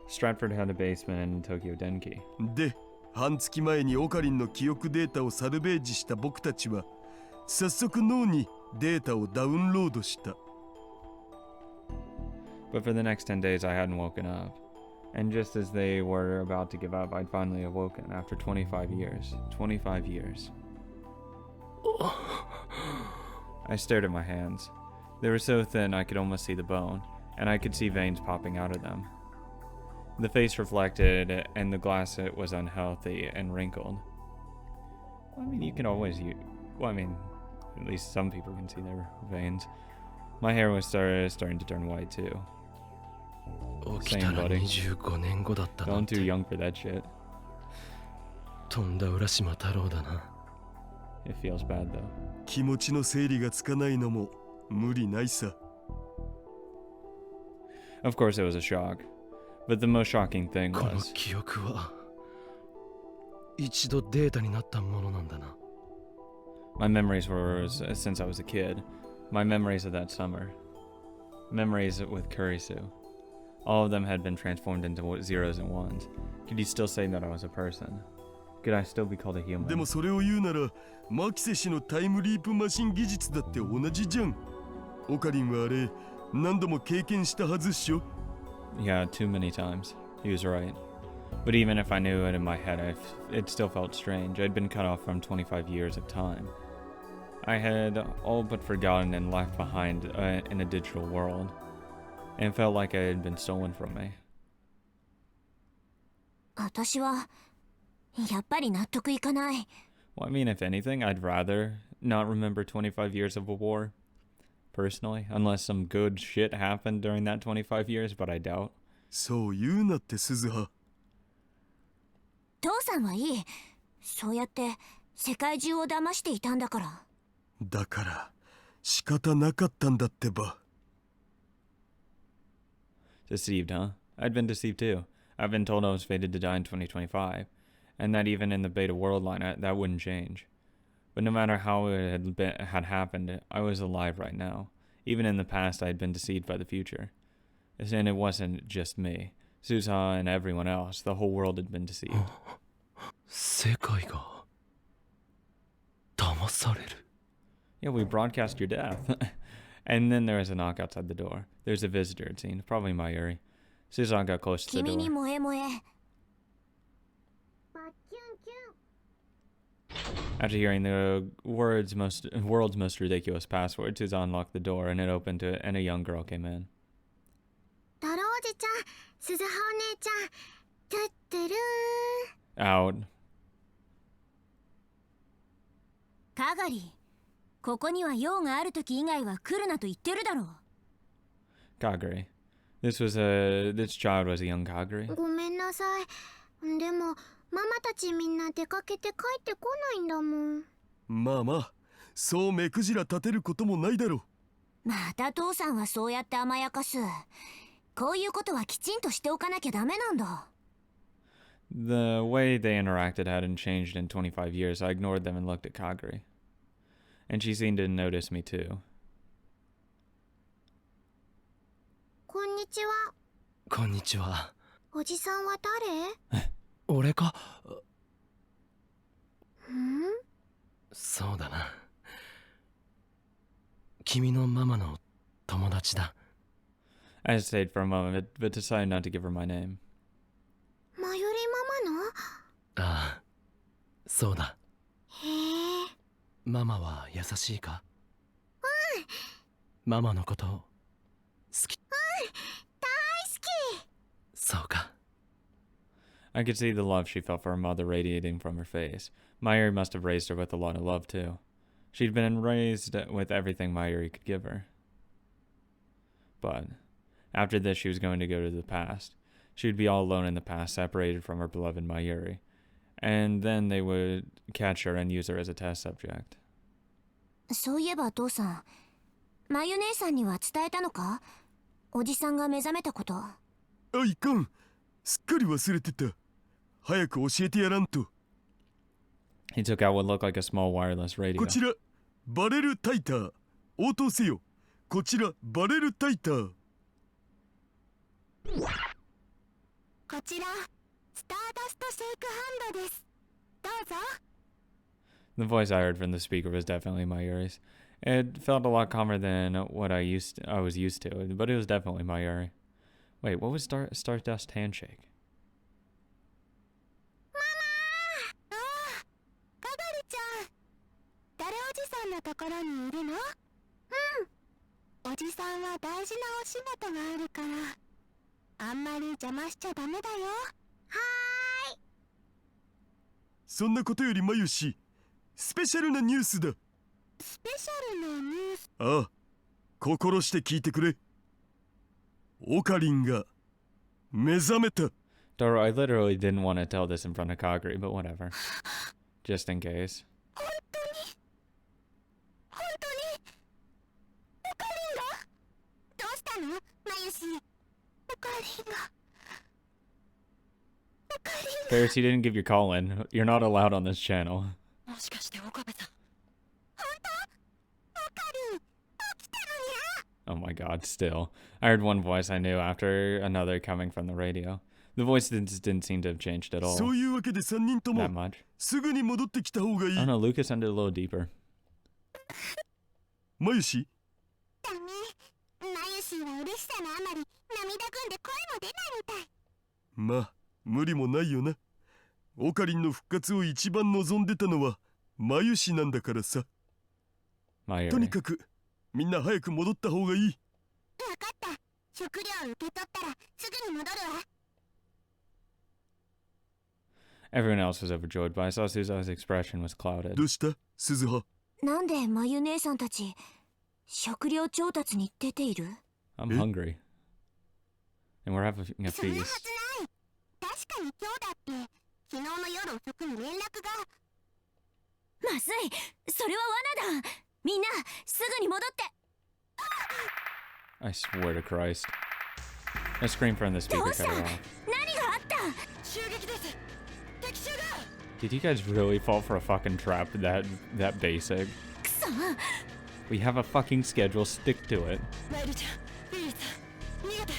Stratford had a basement in Tokyo Denki. で、半月前にオカリンの記憶データをサルベージした僕たちは早速脳にデータをダウンロードした。 But for the next 10 days I hadn't woken up. And just as they were about to give up, I'd finally awoken after 25 years. 25 years. I stared at my hands. They were so thin I could almost see the bone, and I could see veins popping out of them. The face reflected, and the glass was unhealthy and wrinkled. I mean, you can always use... Well, I mean, at least some people can see their veins. My hair was starting to turn white, too. Same, buddy. Don't too young for that shit. It feels bad, though. 気持ちの整理がつかないのも無理ないさ。 Of course, it was a shock. But the most shocking thing この was... 記憶は一度データになったものなんだな。 My memories were since I was a kid. My memories of that summer. Memories with Kurisu. All of them had been transformed into zeros and ones. Could you still say that I was a person? Could I still be called a human? でもそれを言うならマキセ氏のタイムリープマシン技術だって同じじゃん。オカリンはあれ何度も経験したはずっしょ。 Yeah, too many times. He was right. But even if I knew it in my head, it still felt strange. I'd been cut off from 25 years of time. I had all but forgotten and left behind in a digital world. And it felt like it had been stolen from me. 私はやっぱり納得いかない。 Well, I mean, if anything, I'd rather not remember 25 years of a war. Personally, unless some good shit happened during that 25 years, but I doubt. そう言うなって鈴葉。父さんはいい。そうやって世界中を騙していたんだから。だから仕方なかったんだってば。 Deceived, huh? I'd been deceived too. I've been told I was fated to die in 2025, and that even in the beta world line, that wouldn't change. But no matter how it had happened, I was alive right now. Even in the past, I had been deceived by the future. And it wasn't just me. Susa and everyone else, the whole world had been deceived. 世界が騙される。 Yeah, we broadcast your death. And then there was a knock outside the door. There's a visitor, it seemed. Probably Mayuri. Susan got close to the 君に door. 萌え萌え。 After hearing the world's most ridiculous password, Susan locked the door and it opened and a young girl came in. 太郎おじちゃん、鈴葉お姉ちゃん、トゥットゥルー。 Out. かがり、ここには用があるとき以外は来るなと言ってるだろう。 Kagura. This child was a young Kagura. ごめんなさい。でも、ママたちみんな出かけて帰ってこないんだもん。まあまあ、そう目くじら立てることもないだろう。また父さんはそうやって甘やかす。こういうことはきちんとしておかなきゃダメなんだ。 The way they interacted hadn't changed in 25 years. I ignored them and looked at Kagura. And she seemed to notice me too. こんにちは。こんにちは。おじさんは誰？俺か。ん？そうだな。君のママの友達だ。I hesitated for a moment, but decided not to give her my name. マユリママの？ああ、そうだ。へえ。ママは優しいか？うん。ママのこと好き？うん、大好き。そうか。I could see the love she felt for her mother radiating from her face. Mayuri must have raised her with a lot of love too. She'd been raised with everything Mayuri could give her. But after this, she was going to go to the past. She would be all alone in the past, separated from her beloved Mayuri. And then they would catch her and use her as a test subject. そういえば父さん、マユ姉さんには伝えたのか？おじさんが目覚めたこと。あ、いかん。すっかり忘れてた。早く教えてやらんと。 He took out what looked like a small wireless radio. こちら、バレルタイター。応答せよ。こちら、バレルタイター。こちらスターダストシェイクハンドです。どうぞ。 The voice I heard from the speaker was definitely Mayuri's. It felt a lot calmer than what I was used to, but it was definitely Mayuri. Wait, what was Stardust Handshake? ああ、かがりちゃん。誰おじさんのところにいるの？おじさんは大事なお仕事があるからあんまり邪魔しちゃダメだよ。はーい。そんなことよりまゆし、スペシャルなニュースだ。スペシャルなニュース？ああ、心して聞いてくれ。オカリンが目覚めた。Doro, I literally didn't want to tell this in front of Kagura, but whatever. Just in case. 本当にオカリンが？どうしたのまゆし。オカリンが Ferris, you didn't give your call in. You're not allowed on this channel. もしかして岡部さん。本当？オカリン起きたのにゃ。 Oh my god, still. I heard one voice I knew after another coming from the radio. The voice didn't seem to have changed at all. そういうわけで3人とも That much. すぐに戻ってきた方がいい。 I don't know, Lucas ended a little deeper. まゆし、ダメ。まゆしは嬉しさのあまり涙ぐんで声も出ないみたい。まあ無理もないよな。オカリンの復活を一番望んでたのはまゆしなんだからさ。とに Mayuri. かくみんな早く戻った方がいい。わかった。食料受け取ったらすぐに戻るわ。 Everyone else was overjoyed, but I saw Suza's expression was clouded. どうした鈴葉。なんでまゆ姉さんたち食料調達に出ている？ I'm hungry. And we're having a そんなは feast. ずない。確かに今日だって昨日の夜遅くに連絡が。まずい。それは罠だ。みんなすぐに戻って。 I swear to Christ. A scream from the speaker cut her off. 何があった？ 襲撃です。敵襲が。 Did you guys really fall for a fucking trap that basic? くそ。 We have a fucking schedule, stick to it. マイルちゃん、フィリーさん、逃げて。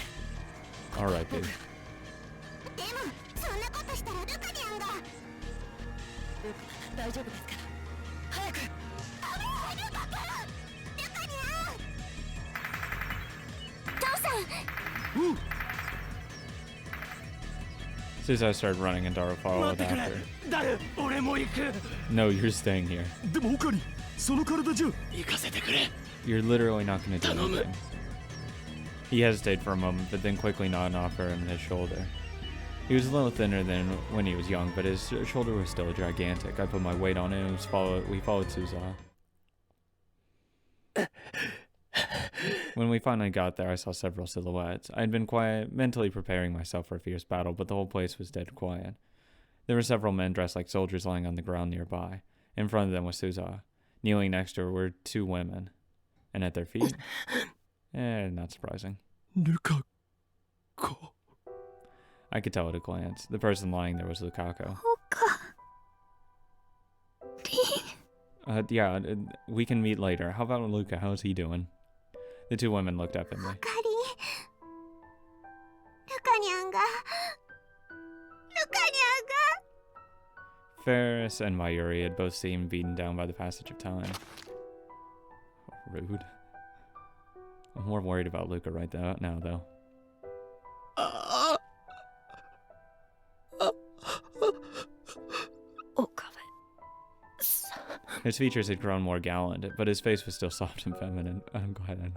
Alright, dude. でもそんなことしたらルカニャンが。大丈夫ですから。早く。ルカニャン。父さん。 Suza started running and Dara followed after. 誰？俺も行く。 No, you're staying here. でもオカリン、その体じゃ。行かせてくれ。 You're literally not gonna do Tanomu. anything. He hesitated for a moment, but then quickly nodded off her and his shoulder. He was a little thinner than when he was young, but his shoulder was still gigantic. I put my weight on it and we followed Suza. When we finally got there, I saw several silhouettes. I had been mentally preparing myself for a fierce battle, but the whole place was dead quiet. There were several men dressed like soldiers lying on the ground nearby. In front of them was Suza. Kneeling next to her were two women. And at their feet? Not surprising. ルカ子。 I could tell at a glance. The person lying there was Lukaku. Yeah, we can meet later. How about Luca? How's he doing? The two women looked up at me. ルカニャンが。 Ferris and Mayuri had both seemed beaten down by the passage of time. Rude. I'm more worried about Luca right now, though. His features had grown more gallant, but his face was still soft and feminine. I'm glad.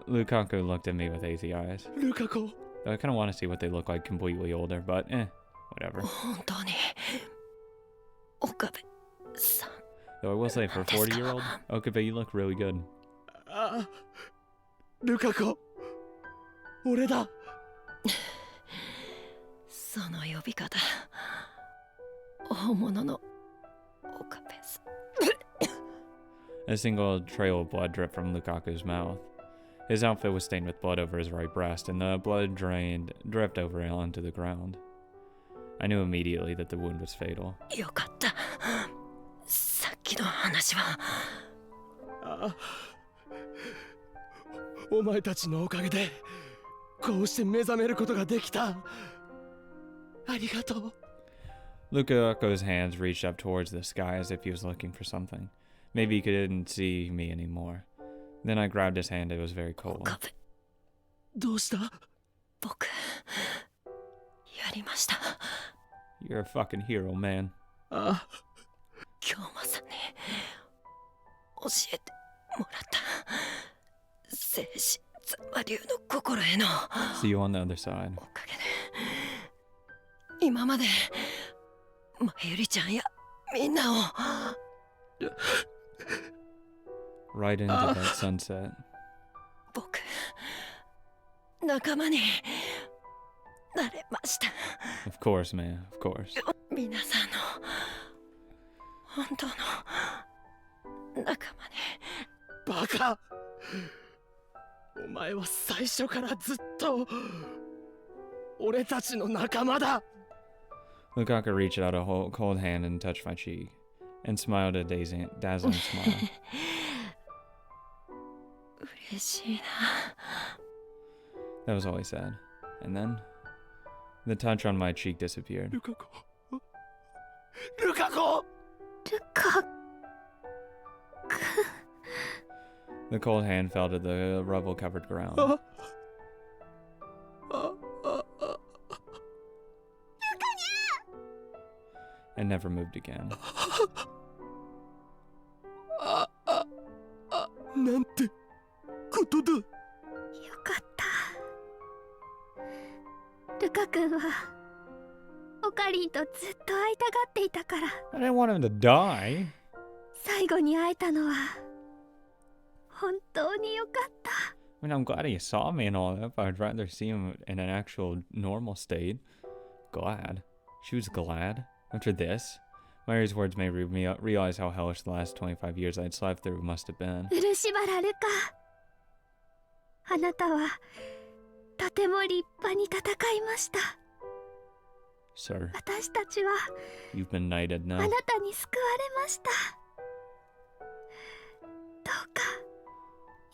Lukaku looked at me with hazy eyes. ルカ子。 Though I kind of want to see what they look like completely older, but whatever. 本当に。岡部さん。 Though I will say, for a 40-year-old, Okabe, you look really good. ああ。ルカ子。俺だ。その呼び方。大物の岡部さん。 A single trail of blood dripped from Lukaku's mouth. His outfit was stained with blood over his right breast, and the blood dripped over onto the ground. I knew immediately that the wound was fatal. よかった。さっきの話は。ああ。お前たちのおかげで、こうして目覚めることができた。ありがとう。 Lukako's hands reached up towards the sky as if he was looking for something. Maybe he couldn't see me anymore. Then I grabbed his hand. It was very cold. 壁、どうした？僕、やりました。 You're a fucking hero, man. あ、京馬さんに教えてもらった静止ザマ流の心への See you on the other side. おかげで今までまゆりちゃんやみんなを Right into that sunset. 僕仲間になれました。 Of course, man. Of course. 皆さんの本当の仲間に。バカ。お前は最初からずっと俺たちの仲間だ。 Lukaku reached out a cold hand and touched my cheek, and smiled a dazzling smile. 嬉しいな。 That was all he said. And then, the touch on my cheek disappeared. ルカ子。ルカ子。ルカ The cold hand fell to the rubble-covered ground. ああああ And never moved again. あああ。なんてことだ。よかった。ルカ君はオカリンとずっと会いたがっていたから。 I didn't want him to die. 最後に会えたのは本当によかった。 I mean, I'm glad he saw me and all that, but I'd rather see him in an actual normal state. Glad. She was glad. After this, Mary's words made me realize how hellish the last 25 years I'd slept through must have been. 漆原ルカ、あなたはとても立派に戦いました。 Sir, 私たちは you've been knighted あ now. なたに救われました。どうか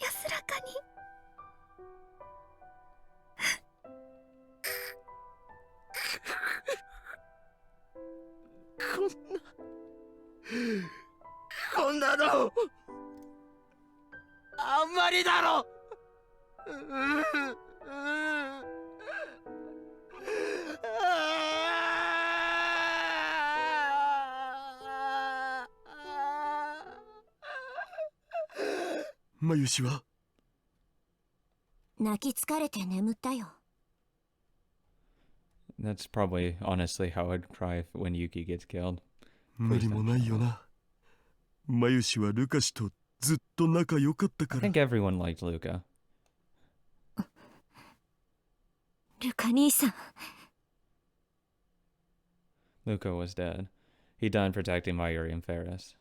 安らかに。こんなのあんまりだろ。まゆしは泣き疲れて眠ったよ。 That's probably, honestly, how I'd cry when Yuki gets killed. 無理もないよな。まゆしはルカ氏とずっと仲良かったか I ら。 think everyone liked Luka. ルカ兄さん、 Luka was dead. He died protecting Mayuri and Ferris.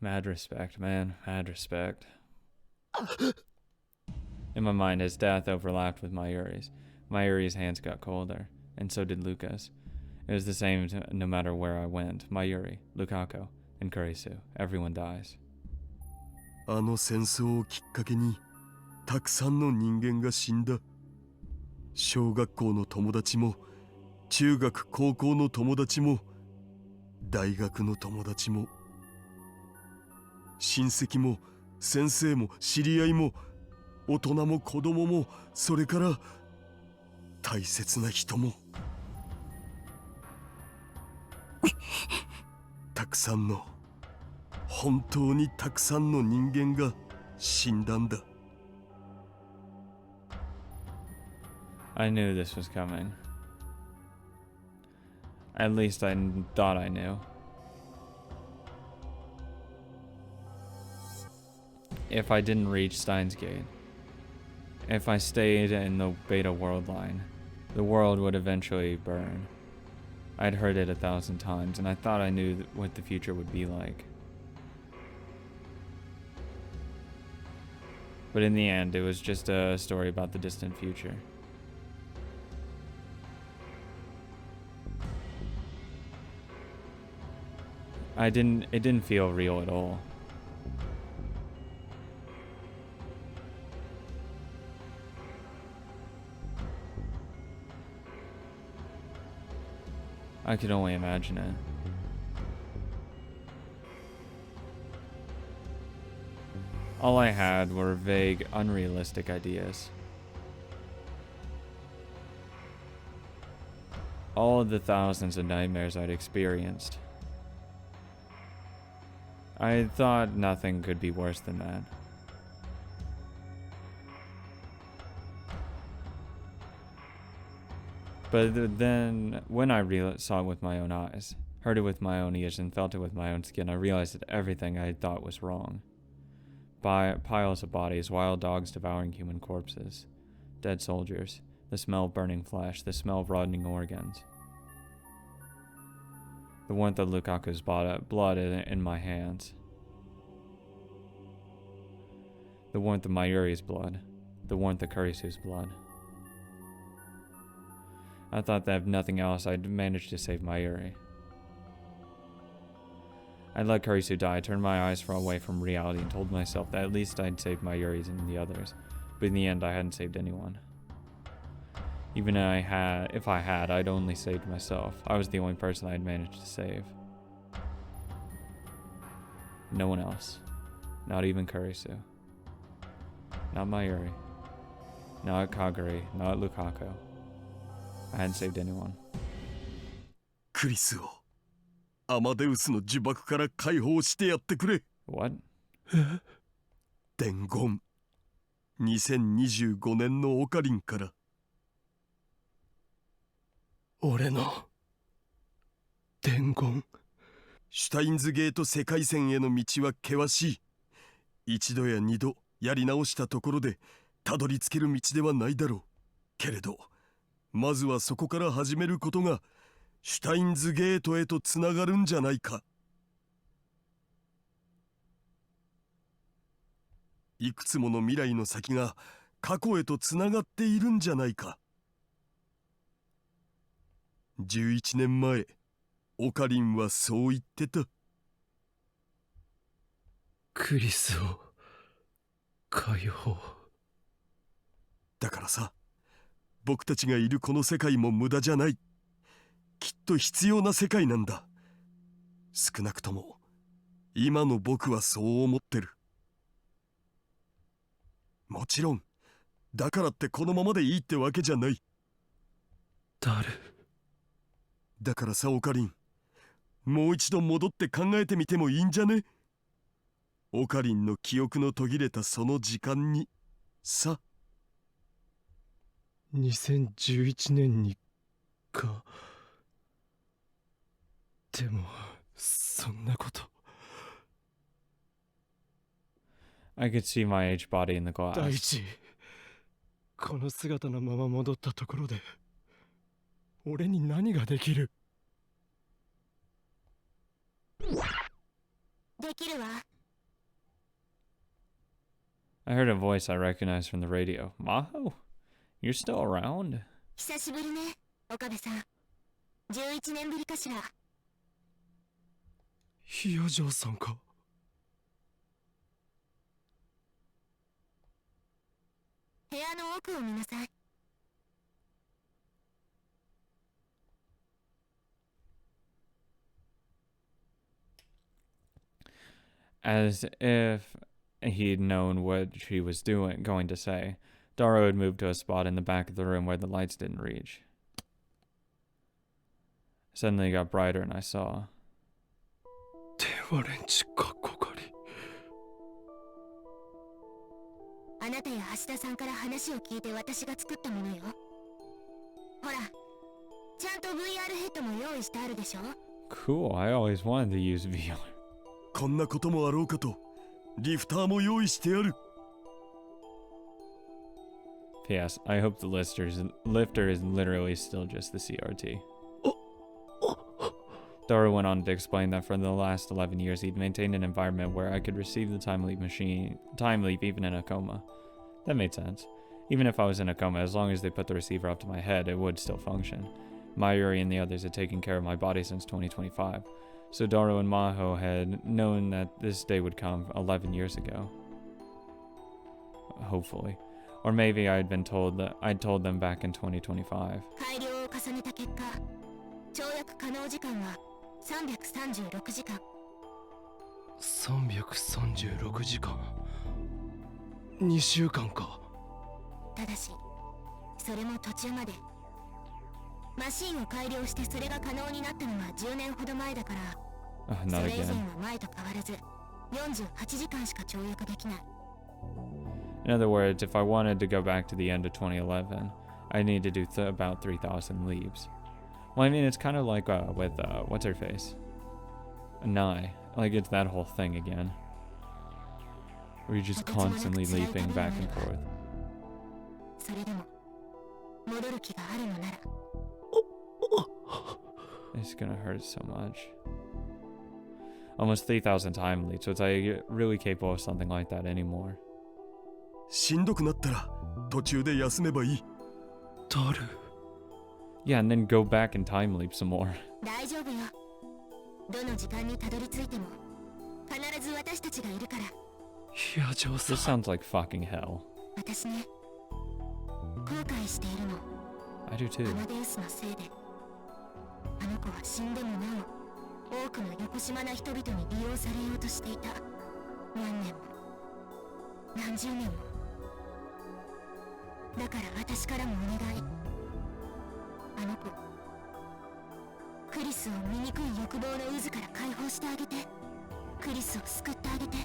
Mad respect, man. Mad respect. In my mind, his death overlapped with Mayuri's. Mayuri's hands got colder, and so did Luka's. It was the same no matter where I went. Mayuri, Lukaku, and Kurisu. Everyone dies. あの戦争をきっかけにたくさんの人間が死んだ。小学校の友達も中学高校の友達も大学の友達も親戚も先生も知り合いも大人も子供も、それから大切な人もたくさんの、本当にたくさんの人間が死んだんだ。 I knew this was coming. At least I thought I knew. If I didn't reach Steins Gate, if I stayed in the Beta World line, the world would eventually burn. I'd heard it 1,000 times, and I thought I knew what the future would be like. But in the end, it was just a story about the distant future. It didn't feel real at all. I could only imagine it. All I had were vague, unrealistic ideas. All of the thousands of nightmares I'd experienced. I thought nothing could be worse than that. But then, when I saw it with my own eyes, heard it with my own ears, and felt it with my own skin, I realized that everything I had thought was wrong. Piles of bodies, wild dogs devouring human corpses, dead soldiers, the smell of burning flesh, the smell of rotting organs, the warmth of Lukaku's blood in my hands, the warmth of Mayuri's blood, the warmth of Kurisu's blood. I thought that if nothing else, I'd managed to save Mayuri. I let Kurisu die, turned my eyes away from reality, and told myself that at least I'd saved Mayuri's and the others. But in the end, I hadn't saved anyone. Even if I had, I'd only saved myself. I was the only person I'd managed to save. No one else. Not even Kurisu. Not Mayuri. Not Kagura. Not Lukaku. I hadn't saved anyone. クリスをアマデウスの呪縛から解放してやってくれ。 What? 伝言。2025年のオカリンから。俺の伝言。シュタインズゲート世界線への道は険しい。一度や二度やり直したところでたどり着ける道ではないだろう。けれどまずはそこから始めることがシュタインズゲートへとつながるんじゃないか。いくつもの未来の先が過去へとつながっているんじゃないか。11年前オカリンはそう言ってた。クリスを解放。だからさ、僕たちがいるこの世界も無駄じゃない。きっと必要な世界なんだ。少なくとも今の僕はそう思ってる。もちろんだからってこのままでいいってわけじゃない。誰？だからさ、オカリン、もう一度戻って考えてみてもいいんじゃね？オカリンの記憶の途切れたその時間にさ。2011年にか。でもそんなこと。I could see my aged body in the 第 glass. 一、この姿のまま戻ったところで俺に何ができる？できるわ。I heard a voice I recognized from the radio. Maho? You're still around? 久しぶりね、岡部さん。11年ぶりかしら。ひやじょうさんか。部屋の奥を見なさい。As if he'd known what she was going to say, Daro had moved to a spot in the back of the room where the lights didn't reach. Suddenly it got brighter and I saw. 電話レンチかっこかり。あなたや橋田さんから話を聞いて私が作ったものよ。ほら、ちゃんと VR ヘッドも用意してあるでしょ。 Cool, I always wanted to use VR. こんなこともあろうかとリフターも用意してある。 P.S. I hope the lifter is literally still just the CRT. Dara went on to explain that for the last 11 years he'd maintained an environment where I could receive the time leap even in a coma. That made sense. Even if I was in a coma, as long as they put the receiver up to my head, it would still function. Mayuri and the others had taken care of my body since 2025, so Daro and Maho had known that this day would come 11 years ago. Hopefully. Or maybe I'd told them back in 2025. 改良を重ねた結果、跳躍可能時間は336時間。336時間。2週間か。ただしそれも途中まで。マシンを改良してそれが可能になったのは10年ほど前だから、そ Not れ以前 again. は前と変わらず48時間しか跳躍できない。 In other words, if I wanted to go back to the end of 2011, I need to do about 3,000 leaps. Well, I mean, it's kind of like with, what's her face? Nye. Like, it's that whole thing again. Where you're just constantly leaping back and forth. それでも戻る気があるのなら It's gonna hurt so much. Almost 3,000 time leaps, so it's like really capable of something like that anymore. しんどくなったら途中で休めばいい。ダル。Yeah, and then go back and time leap some more. 大丈夫よ。どの時間にたどり着いても必ず私たちがいるから。いや、ジョー This さん。 sounds like fucking hell. 私ね、後悔しているの。 I do ア too. マデウスのせいで。あの子は死んでもなお多くの横島な人々に利用されようとしていた。何年も何十年も。だから私からもお願い。あの子クリスを醜い欲望の渦から解放してあげて。クリスを救ってあげて。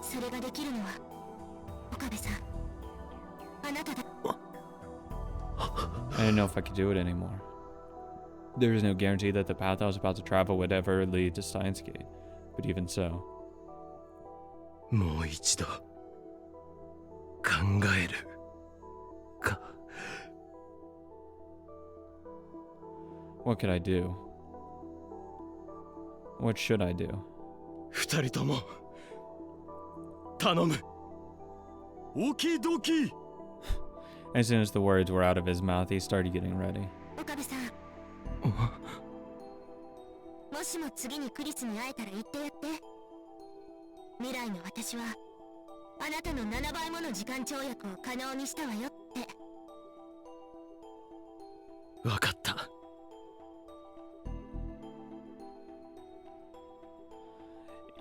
それができるのは岡部さん、あなただ。 I didn't know if I could do it anymore. There was no guarantee that the path I was about to travel would ever lead to Steins Gate, but even so. もう一度考えるか。 What could I do? What should I do? 二人とも頼む。オキドキ。 As soon as the words were out of his mouth, he started getting ready. 岡部さん、もしも次にクリスに会えたら言ってやって。未来の私はあなたの7倍もの時間跳躍を可能にしたわよって。わかった。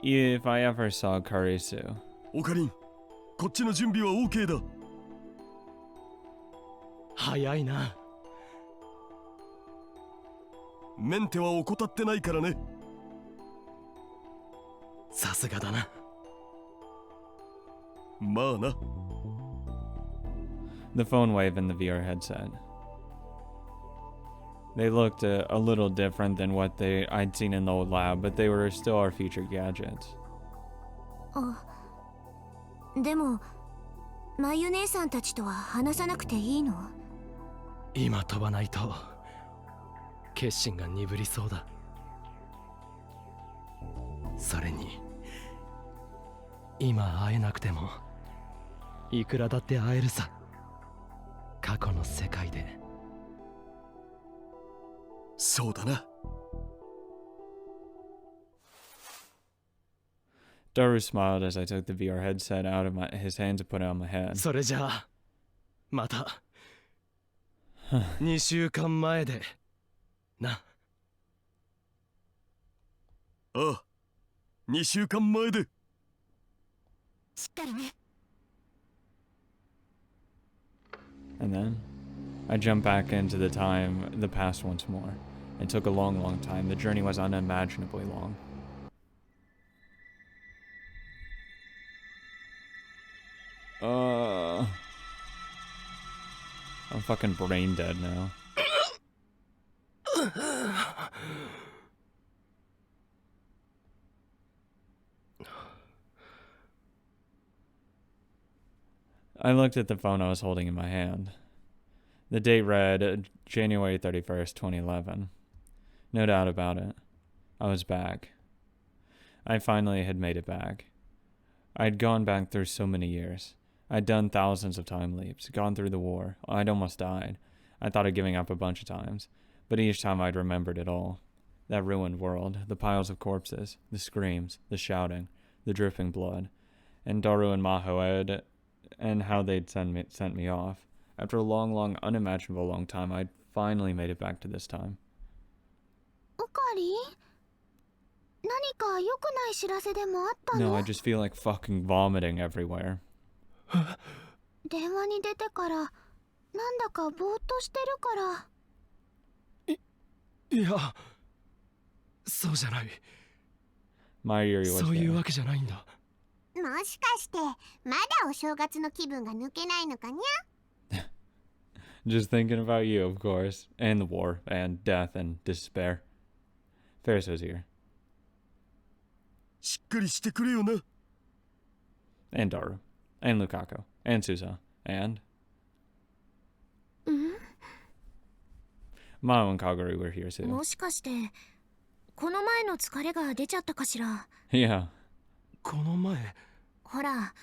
If I ever saw Karisu, オカリン、こっちの準備は OK だ。早いな。メンテは怠ってないからね。さすがだな。まあな。 the phone wave in the VR headset. They looked a little different than what I'd seen in the old lab, but they were still our featured gadgets. あ、でもマユ姉さんたちとは話さなくていいの？今飛ばないと決心が鈍りそうだ。それに今会えなくてもいくらだって会えるさ。過去の世界で。そうだな。 Daru smiled as I took the VR headset out of his hands and put it on my head. それじゃあまた2週間前でな。ああ、2週間前で。しっかりね。 And then I jumped back into the past once more. It took a long, long time. The journey was unimaginably long. I'm fucking brain dead now. I looked at the phone I was holding in my hand. The date read January 31st, 2011. No doubt about it. I was back. I finally had made it back. I'd gone back through so many years. I'd done thousands of time leaps, gone through the war. I'd almost died. I thought of giving up a bunch of times, but each time I'd remembered it all. That ruined world, the piles of corpses, the screams, the shouting, the dripping blood, and Daru and Maho and how they'd sent me off. After a long, unimaginable long time, I'd finally made it back to this time. か良くない知らせでもあったの？ No, I just feel like fucking vomiting everywhere. 電話に出てからなんだかぼーっとしてるから。いや、そうじゃない。My Yuri was そういう there. わけじゃないんだ。もしかしてまだお正月の気分が抜けないのかにゃ？ Just thinking about you, of course. And the war, and death, and despair. Ferris was here. しっかりしてくれよな。 And Daru. And Lukaku. And Susa. And うん？ Mao and Kagura were here も too. しかしてこの前の疲れが出ちゃったかしら？ Yeah. この前、ほら、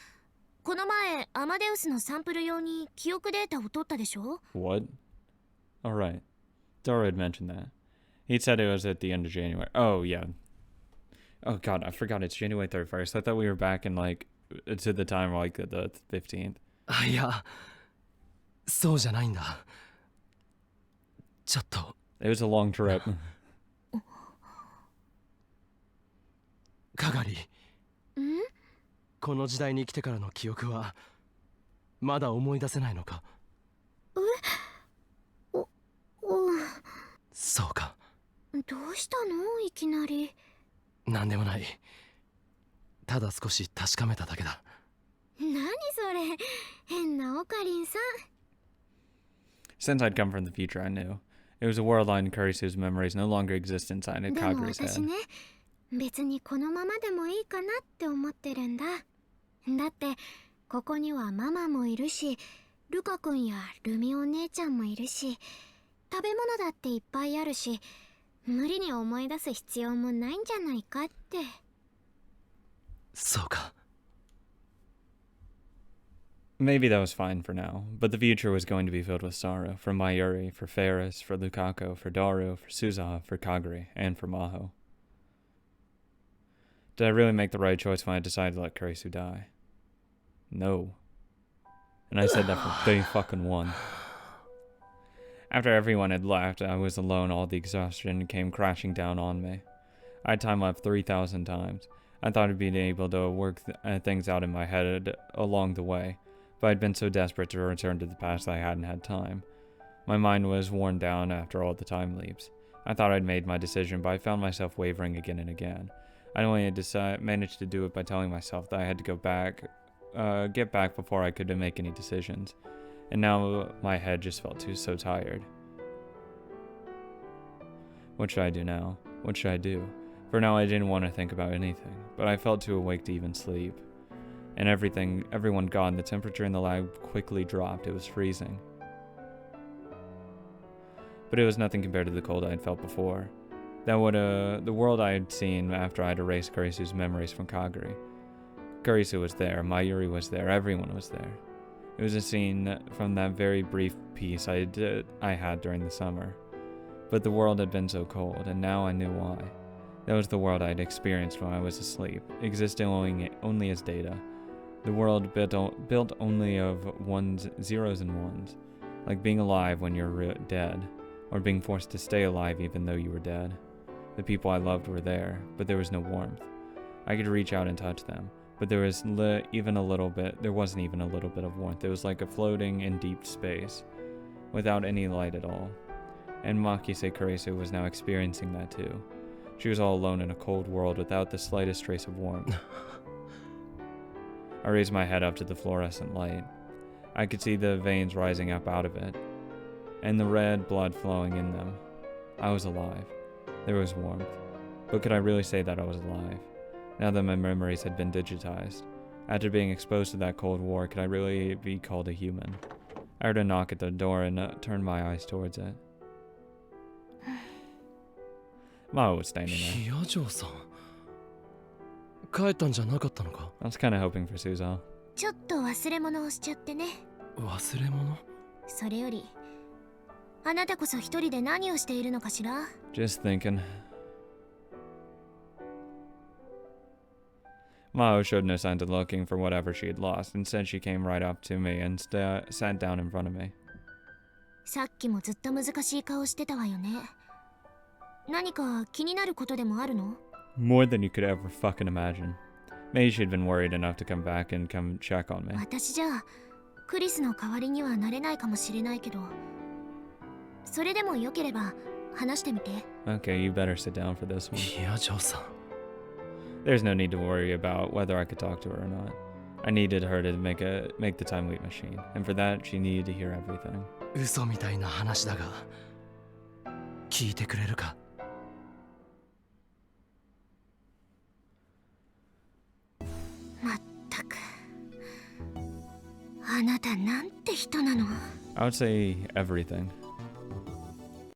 この前アマデウスのサンプル用に記憶データを取ったでしょ？ What? Alright. Daru had mentioned that. He said it was at the end of January. Oh, yeah. Oh, God, I forgot it's January 31st. I thought we were back in, like, to the time, like, the 15th. あ、いや、そうじゃないんだ。ちょっと、 It was a long trip. かがり、ん？この時代に来てからの記憶は、まだ思い出せないのか？そうか。どうしたのいきなり。なんでもない。ただ少し確かめただけだ。何それ、変なオカリンさん。 Since I'd come from the future, I knew. It was a world line Kurisu's memories no longer exist inside of でも Kagura's 私 head. ね、別にこのままでもいいかなって思ってるんだ。だってここにはママもいるし、ルカ君やルミお姉ちゃんもいるし、食べ物だっていっぱいあるし、無理に思い出す必要もないんじゃないかって。そうか。 Maybe that was fine for now, but the future was going to be filled with sorrow for Mayuri, for Ferris, for Lukaku, for Daru, for Suzaha, for Kagure, and for Maho. Did I really make the right choice when I decided to let Kurisu die? No. And I said that from day fucking one. After everyone had left, I was alone. All the exhaustion came crashing down on me. I time left 3,000 times. I thought I'd be able to work things out in my head along the way, but I'd been so desperate to return to the past that I hadn't had time. My mind was worn down after all the time leaps. I thought I'd made my decision, but I found myself wavering again and again. I only managed to do it by telling myself that I had to get back before I could make any decisions. And now my head just felt so tired. What should I do now? What should I do? For now I didn't want to think about anything, but I felt too awake to even sleep. And everyone gone, the temperature in the lab quickly dropped. It was freezing. But it was nothing compared to the cold I had felt before. The world I had seen after I'd erased Kurisu's memories from Kagura. Kurisu was there, Mayuri was there, everyone was there. It was a scene from that very brief piece I had during the summer. But the world had been so cold, and now I knew why. That was the world I'd experienced when I was asleep, existing only as data. The world built only of zeros and ones, like being alive when you're dead, or being forced to stay alive even though you were dead. The people I loved were there, but there was no warmth. I could reach out and touch them, but there wasn't even a little bit of warmth. It was like a floating in deep space, without any light at all. And Makise Kurisu was now experiencing that too. She was all alone in a cold world without the slightest trace of warmth. I raised my head up to the fluorescent light. I could see the veins rising up out of it, and the red blood flowing in them. I was alive. There was warmth. But could I really say that I was alive? Now that my memories had been digitized, after being exposed to that cold war, could I really be called a human? I heard a knock at the door and turned my eyes towards it. Mao was standing there. ヒヤジョウさん、帰ったんじゃなかったのか？ I was kind of hoping for Suzo. ちょっと忘れ物をしちゃってね。忘れ物？それよりあなたこそ一人で何をしているのかしら？ Just thinking. Mao showed no signs of looking for whatever she had lost. Instead, she came right up to me and sat down in front of me. さっきもずっと難しい顔してたわよね。何か気になることでもあるの？ More than you could ever fucking imagine. Maybe she'd been worried enough to come back and come check on me. 私じゃクリスの代わりにはなれないかもしれないけど、それでもよければ話してみて。 Okay, you better sit down for this one. いやジョーさん There's no need to worry about whether I could talk to her or not. I needed her to make the time loop machine, and for that she needed to hear everything. 嘘みたいな話だが聞いてくれるか。まったく、あなたなんて人なの。 I would say everything.